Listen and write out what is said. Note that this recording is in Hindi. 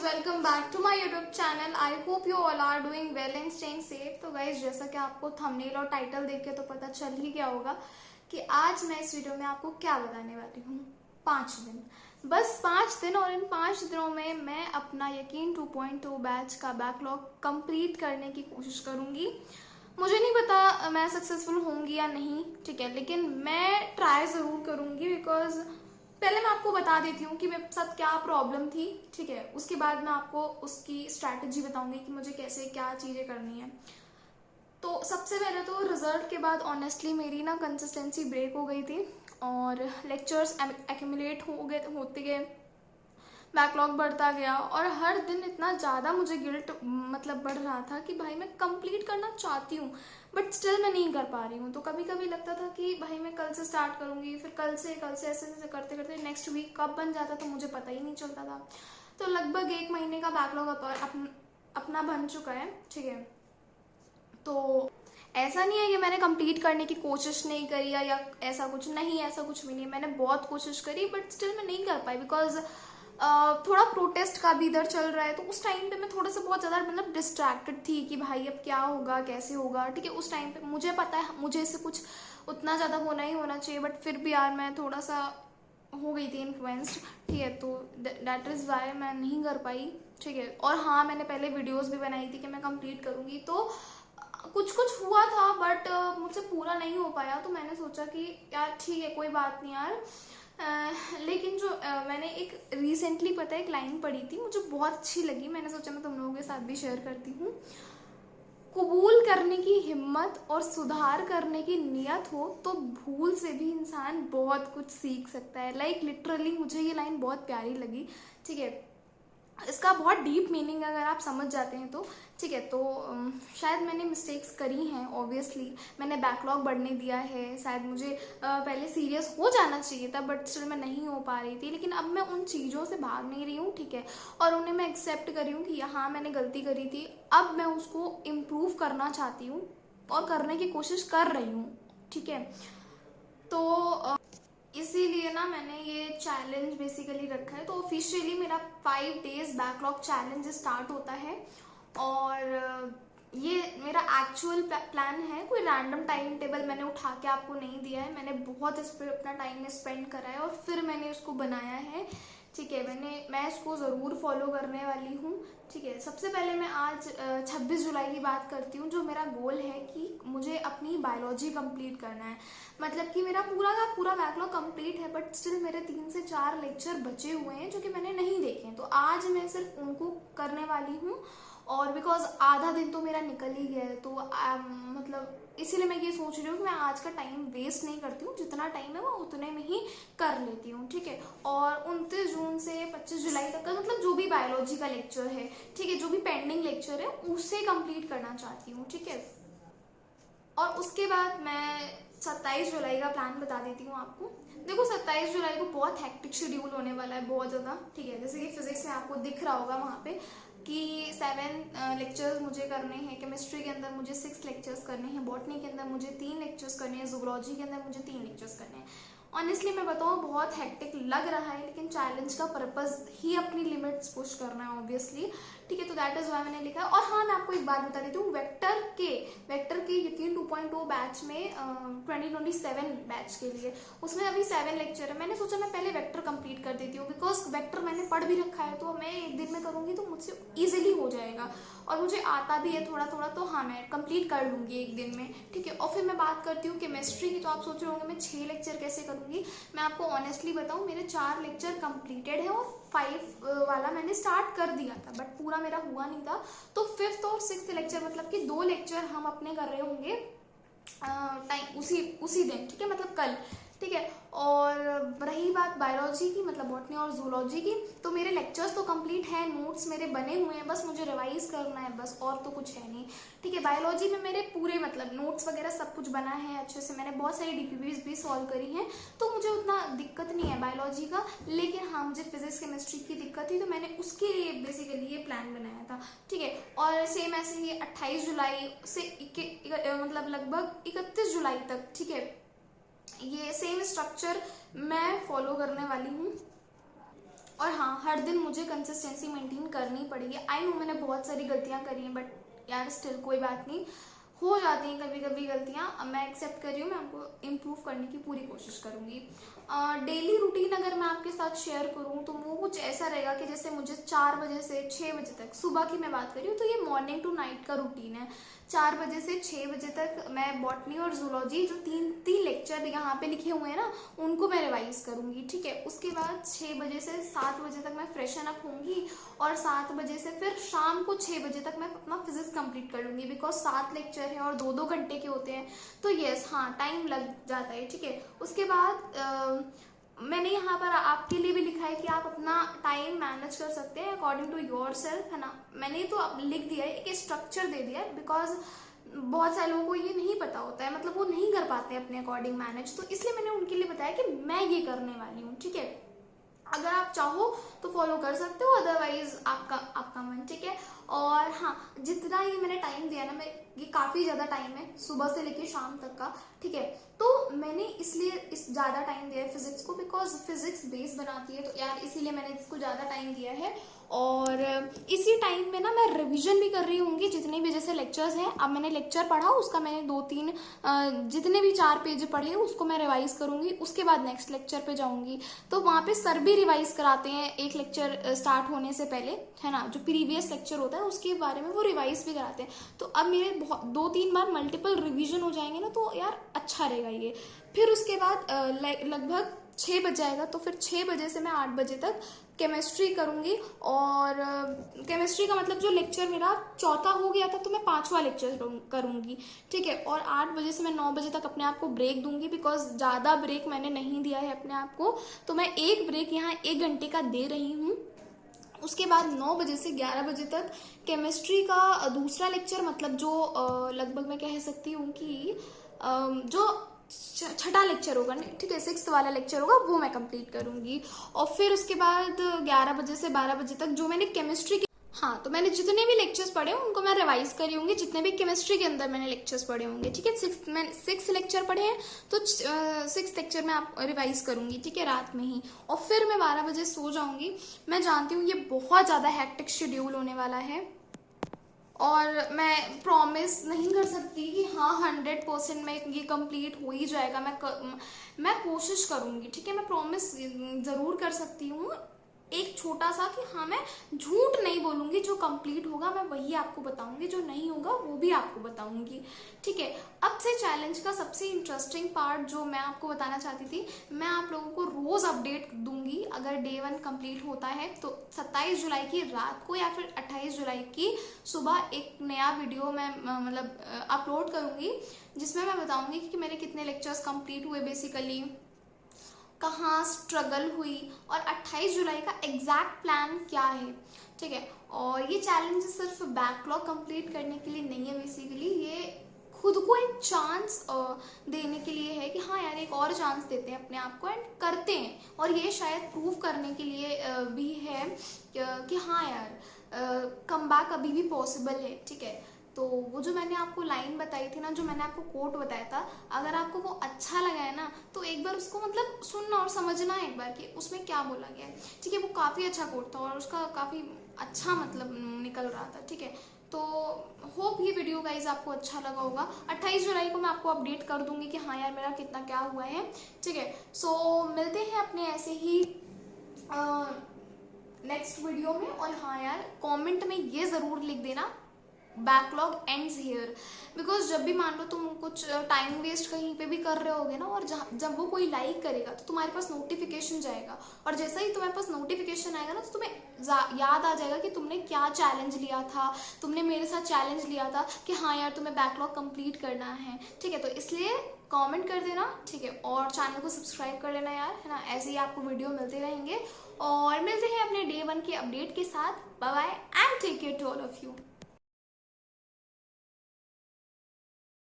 Welcome back to my YouTube channel. I hope you all are doing well and staying safe. So guys, जैसा कि आपको थंबनेल और टाइटल देख के तो पता चल ही गया होगा कि आज मैं इस वीडियो में आपको क्या बताने वाली हूँ। 5 दिन, बस 5 दिन, और इन 5 दिनों में मैं अपना यकीन 2.2 बैच का बैकलॉग कंप्लीट करने की कोशिश करूंगी। मुझे नहीं पता मैं सक्सेसफुल होंगी या नहीं, ठीक है, लेकिन मैं ट्राई जरूर करूंगी। बिकॉज पहले मैं आपको बता देती हूँ कि मेरे साथ क्या प्रॉब्लम थी, ठीक है, उसके बाद मैं आपको उसकी स्ट्रैटेजी बताऊंगी कि मुझे कैसे क्या चीजें करनी है। तो सबसे पहले तो रिजल्ट के बाद ऑनेस्टली मेरी ना कंसिस्टेंसी ब्रेक हो गई थी और लेक्चर्स एक्यूमुलेट होते गए, बैकलॉग बढ़ता गया और हर दिन इतना ज़्यादा मुझे गिल्ट बढ़ रहा था कि भाई मैं कंप्लीट करना चाहती हूँ बट स्टिल मैं नहीं कर पा रही हूँ। तो कभी कभी लगता था कि भाई मैं कल से स्टार्ट करूँगी, फिर कल से ऐसे ऐसे करते करते नेक्स्ट वीक कब बन जाता तो मुझे पता ही नहीं चलता था। तो लगभग 1 महीने का बैकलॉग अपना बन चुका है, ठीक है। तो ऐसा नहीं है कि मैंने कंप्लीट करने की कोशिश नहीं करी या ऐसा कुछ नहीं, ऐसा कुछ भी नहीं। मैंने बहुत कोशिश करी बट स्टिल मैं नहीं कर पाई बिकॉज थोड़ा प्रोटेस्ट का भी इधर चल रहा है। तो उस टाइम पे मैं थोड़ा सा बहुत ज़्यादा डिस्ट्रैक्टेड थी कि भाई अब क्या होगा, कैसे होगा, ठीक है। उस टाइम पे मुझे पता है मुझे इससे कुछ उतना ज़्यादा होना ही होना चाहिए, बट फिर भी यार मैं थोड़ा सा हो गई थी इन्फ्लुएंस्ड, ठीक है। तो दैट इज़ वाई मैं नहीं कर पाई, ठीक है। और हाँ, मैंने पहले वीडियोस भी बनाई थी कि मैं कंप्लीट करूँगी, तो कुछ कुछ हुआ था बट मुझसे पूरा नहीं हो पाया। तो मैंने सोचा कि यार ठीक है, कोई बात नहीं यार। लेकिन जो मैंने एक रिसेंटली पता है एक लाइन पढ़ी थी, मुझे बहुत अच्छी लगी, मैंने सोचा मैं तुम लोगों के साथ भी शेयर करती हूँ। कबूल करने की हिम्मत और सुधार करने की नियत हो तो भूल से भी इंसान बहुत कुछ सीख सकता है। लाइक लिटरली मुझे ये लाइन बहुत प्यारी लगी, ठीक है। इसका बहुत डीप मीनिंग अगर आप समझ जाते हैं तो, ठीक है। तो शायद मैंने मिस्टेक्स करी हैं, ऑब्वियसली मैंने बैकलॉग बढ़ने दिया है। शायद मुझे पहले सीरियस हो जाना चाहिए था बट स्टिल मैं नहीं हो पा रही थी। लेकिन अब मैं उन चीज़ों से भाग नहीं रही हूँ, ठीक है, और उन्हें मैं एक्सेप्ट करी हूँ कि हाँ मैंने गलती करी थी। अब मैं उसको इम्प्रूव करना चाहती हूँ और करने की कोशिश कर रही हूँ, ठीक है। तो इसीलिए ना मैंने ये चैलेंज बेसिकली रखा है। तो ऑफिशियली मेरा 5 डेज बैकलॉग चैलेंज स्टार्ट होता है और ये मेरा एक्चुअल प्लान है। कोई रैंडम टाइम टेबल मैंने उठा के आपको नहीं दिया है, मैंने बहुत इस पर अपना टाइम स्पेंड करा है और फिर मैंने इसको बनाया है, ठीक है। मैं इसको ज़रूर फॉलो करने वाली हूँ, ठीक है। सबसे पहले मैं आज 26 जुलाई की बात करती हूँ। जो मेरा गोल है कि मुझे अपनी बायोलॉजी कंप्लीट करना है, मतलब कि मेरा पूरा का पूरा बैकलॉग कंप्लीट है बट स्टिल मेरे 3 से 4 लेक्चर बचे हुए हैं जो कि मैंने नहीं देखे हैं। तो आज मैं सिर्फ उनको करने वाली हूँ और बिकॉज आधा दिन तो मेरा निकल ही गया है, तो इसीलिए मैं ये सोच रही हूँ कि मैं आज का टाइम वेस्ट नहीं करती हूँ, जितना टाइम है वो उतने में ही कर लेती हूँ, ठीक है। और 29 जून से 25 जुलाई तक का जो भी बायोलॉजी का लेक्चर है, ठीक है, जो भी पेंडिंग लेक्चर है उसे कंप्लीट करना चाहती हूँ, ठीक है। और उसके बाद मैं 27 जुलाई का प्लान बता देती हूँ आपको। देखो 27 जुलाई को बहुत हेक्टिक शेड्यूल होने वाला है, बहुत ज़्यादा, ठीक है। जैसे कि फिजिक्स में आपको दिख रहा होगा वहाँ पे कि 7 लेक्चर्स मुझे करने हैं, केमिस्ट्री के अंदर मुझे 6 लेक्चर्स करने हैं, बॉटनी के अंदर मुझे 3 लेक्चर्स करने हैं, जूलॉजी के अंदर मुझे 3 लेक्चर्स करने हैं। ऑनेस्टली मैं बताऊँ बहुत हेक्टिक लग रहा है, लेकिन चैलेंज का पर्पज ही अपनी लिमिट्स पुश करना है, ऑब्वियसली, ठीक है। तो दैट इज वाई मैंने लिखा है। और हाँ, मैं आपको एक बात बता देती हूँ, वेक्टर के यकीन 2.0 बैच में 2027 बैच के लिए उसमें अभी 7 लेक्चर है। मैंने सोचा मैं पहले वेक्टर कंप्लीट कर देती हूँ बिकॉज वेक्टर मैंने पढ़ भी रखा है, तो मैं एक दिन में करूँगी तो मुझसे ईजिली हो जाएगा और मुझे आता भी है थोड़ा थोड़ा, तो हाँ मैं कंप्लीट कर लूँगी एक दिन में, ठीक है। और फिर मैं बात करती हूँ केमिस्ट्री की। तो आप सोच रहे होंगे मैं 6 लेक्चर कैसे करूँगी। मैं आपको ऑनेस्टली बताऊँ, मेरे 4 लेक्चर कंप्लीटेड है और 5 वाला मैंने स्टार्ट कर दिया था बट पूरा मेरा हुआ नहीं था। तो 5th और 6th लेक्चर मतलब कि 2 लेक्चर हम अपने कर रहे होंगे टाइम उसी दिन, ठीक है, मतलब कल, ठीक है। और रही बात बायोलॉजी की, मतलब बॉटनी और जूलॉजी की, तो मेरे लेक्चर्स तो कंप्लीट हैं, नोट्स मेरे बने हुए हैं, बस मुझे रिवाइज करना है बस, और तो कुछ है नहीं, ठीक है। बायोलॉजी में मेरे पूरे नोट्स वगैरह सब कुछ बना है अच्छे से, मैंने बहुत सारी डीपीवीज भी सॉल्व करी हैं, तो मुझे उतना दिक्कत नहीं है बायोलॉजी का। लेकिन हाँ, मुझे फिजिक्स केमिस्ट्री की दिक्कत थी, तो मैंने उसके लिए बेसिकली ये प्लान बनाया था, ठीक है। और सेम ऐसे ही 28 जुलाई से लगभग 31 जुलाई तक, ठीक है, ये सेम स्ट्रक्चर मैं फॉलो करने वाली हूँ। और हाँ, हर दिन मुझे कंसिस्टेंसी मेंटेन करनी पड़ेगी। आई नो मैंने बहुत सारी गलतियां करी हैं, बट यार स्टिल कोई बात नहीं, हो जाती हैं कभी कभी गलतियां, मैं एक्सेप्ट कर रही हूँ, मैं आपको इम्प्रूव करने की पूरी कोशिश करूंगी। डेली रूटीन अगर मैं आपके साथ शेयर करूँ तो वो कुछ ऐसा रहेगा कि जैसे मुझे 4 बजे से 6 बजे तक, सुबह की मैं बात कर रही हूँ, तो ये मॉर्निंग टू नाइट का रूटीन है। 4 बजे से 6 बजे तक मैं बॉटनी और जूलॉजी जो तीन लेक्चर यहाँ पे लिखे हुए हैं ना, उनको मैं रिवाइज करूंगी, ठीक है। उसके बाद 6 बजे से 7 बजे तक मैं फ्रेशन अप होंगी, और 7 बजे से फिर शाम को 6 बजे तक मैं अपना फिजिक्स कंप्लीट कर लूंगी, बिकॉज 7 लेक्चर है और 2-2 घंटे के होते हैं, तो यस हाँ, टाइम लग जाता है, ठीक है। उसके बाद मैंने यहाँ पर आपके लिए भी लिखा है कि आप अपना टाइम मैनेज कर सकते हैं अकॉर्डिंग टू योर सेल्फ, है ना। मैंने तो अब लिख दिया है, एक स्ट्रक्चर दे दिया है, बिकॉज बहुत सारे लोगों को ये नहीं पता होता है, मतलब वो नहीं कर पाते अपने अकॉर्डिंग मैनेज, तो इसलिए मैंने उनके लिए बताया कि मैं ये करने वाली हूँ, ठीक है। अगर आप चाहो तो फॉलो कर सकते हो, अदरवाइज आपका मन, ठीक है। और हाँ, जितना ये मैंने टाइम दिया ना, मैं ये काफी ज्यादा टाइम है, सुबह से लेके शाम तक का, ठीक है। तो मैंने इसलिए इस ज्यादा टाइम दिया है फिजिक्स को, बिकॉज फिजिक्स बेस बनाती है, तो यार इसीलिए मैंने इसको ज्यादा टाइम दिया है। और इसी टाइम में ना मैं रिवीजन भी कर रही होंगी जितने भी जैसे लेक्चर्स हैं। अब मैंने लेक्चर पढ़ा, उसका मैंने 2-3 जितने भी 4 पेज पढ़े उसको मैं रिवाइज करूंगी, उसके बाद नेक्स्ट लेक्चर पे जाऊंगी, तो वहाँ पे सर भी रिवाइज कराते हैं एक लेक्चर स्टार्ट होने से पहले, है ना। जो प्रीवियस लेक्चर होता है उसके बारे में वो रिवाइज भी कराते हैं, तो अब मेरे 2-3 बार मल्टीपल रिविजन हो जाएंगे ना, तो यार अच्छा रहेगा ये। फिर उसके बाद लगभग 6 बज जाएगा, तो फिर 6 बजे से मैं 8 बजे तक केमिस्ट्री करूंगी। और केमिस्ट्री का मतलब जो लेक्चर मेरा चौथा हो गया था, तो मैं 5वां लेक्चर करूंगी, ठीक है। और 8 बजे से मैं 9 बजे तक अपने आप को ब्रेक दूंगी, बिकॉज ज़्यादा ब्रेक मैंने नहीं दिया है अपने आप को, तो मैं एक ब्रेक यहाँ 1 घंटे का दे रही हूँ। उसके बाद 9 बजे से 11 बजे तक केमिस्ट्री का दूसरा लेक्चर, मतलब जो लगभग मैं कह सकती हूँ कि जो छठा लेक्चर होगा, ठीक है, 6th वाला लेक्चर होगा, वो मैं कंप्लीट करूंगी। और फिर उसके बाद 11 बजे से 12 बजे तक जो मैंने केमिस्ट्री के, हाँ, तो मैंने जितने भी लेक्चर्स पढ़े उनको मैं रिवाइज करी होंगी, जितने भी केमिस्ट्री के अंदर मैंने लेक्चर्स पढ़े होंगे, ठीक है। 6 लेक्चर पढ़े हैं, तो 6 लेक्चर में आप रिवाइज करूंगी, ठीक है, रात में ही। और फिर मैं 12 बजे सो जाऊंगी। मैं जानती हूँ ये बहुत ज्यादा हेक्टिक शेड्यूल होने वाला है, और मैं प्रॉमिस नहीं कर सकती कि हाँ 100% में ये कंप्लीट हो ही जाएगा। मैं कोशिश करूंगी, ठीक है। मैं प्रॉमिस जरूर कर सकती हूँ एक छोटा सा, कि हाँ मैं झूठ नहीं बोलूंगी, जो कंप्लीट होगा मैं वही आपको बताऊंगी, जो नहीं होगा वो भी आपको बताऊंगी, ठीक है। अब से चैलेंज का सबसे इंटरेस्टिंग पार्ट जो मैं आपको बताना चाहती थी, मैं आप लोगों को रोज अपडेट दूंगी। अगर डे 1 कंप्लीट होता है तो 27 जुलाई की रात को या फिर 28 जुलाई की सुबह एक नया वीडियो मैं मतलब अपलोड करूंगी, जिसमें मैं बताऊंगी कि मेरे कितने लेक्चर्स कंप्लीट हुए, बेसिकली कहाँ स्ट्रगल हुई, और 28 जुलाई का एग्जैक्ट प्लान क्या है, ठीक है। और ये चैलेंज सिर्फ बैकलॉग कंप्लीट करने के लिए नहीं है, बेसिकली ये खुद को एक चांस देने के लिए है कि हाँ यार एक और चांस देते हैं अपने आप को एंड करते हैं। और ये शायद प्रूव करने के लिए भी है कि हाँ यार कमबैक अभी भी पॉसिबल है, ठीक है। तो वो जो मैंने आपको लाइन बताई थी ना, जो मैंने आपको कोट बताया था, अगर आपको वो अच्छा लगा है ना, तो एक बार उसको मतलब सुनना और समझना एक बार कि उसमें क्या बोला गया है, ठीक है। वो काफ़ी अच्छा कोट था और उसका काफ़ी अच्छा मतलब निकल रहा था, ठीक है। तो होप ये वीडियो गाइज आपको अच्छा लगा होगा। 28 जुलाई को मैं आपको अपडेट कर दूंगी कि हाँ यार मेरा कितना क्या हुआ है, ठीक है। सो मिलते हैं अपने ऐसे ही नेक्स्ट वीडियो में। और हाँ यार कमेंट में ये ज़रूर लिख देना बैकलॉग एंड्स हियर, बिकॉज जब भी मान लो तुम कुछ टाइम वेस्ट कहीं पे भी कर रहे होगे ना, और जब वो कोई लाइक करेगा तो तुम्हारे पास नोटिफिकेशन जाएगा, और जैसा ही तुम्हारे पास नोटिफिकेशन आएगा ना, तो तुम्हें याद आ जाएगा कि तुमने क्या चैलेंज लिया था, तुमने मेरे साथ चैलेंज लिया था कि हाँ यार तुम्हें बैकलॉग कंप्लीट करना है, ठीक है। तो इसलिए कमेंट कर देना, ठीक है, और चैनल को सब्सक्राइब कर लेना यार, है ना। ऐसे ही आपको वीडियो मिलते रहेंगे, और मिलते हैं अपने डे 1 के अपडेट के साथ। Bye bye and take care to all of you.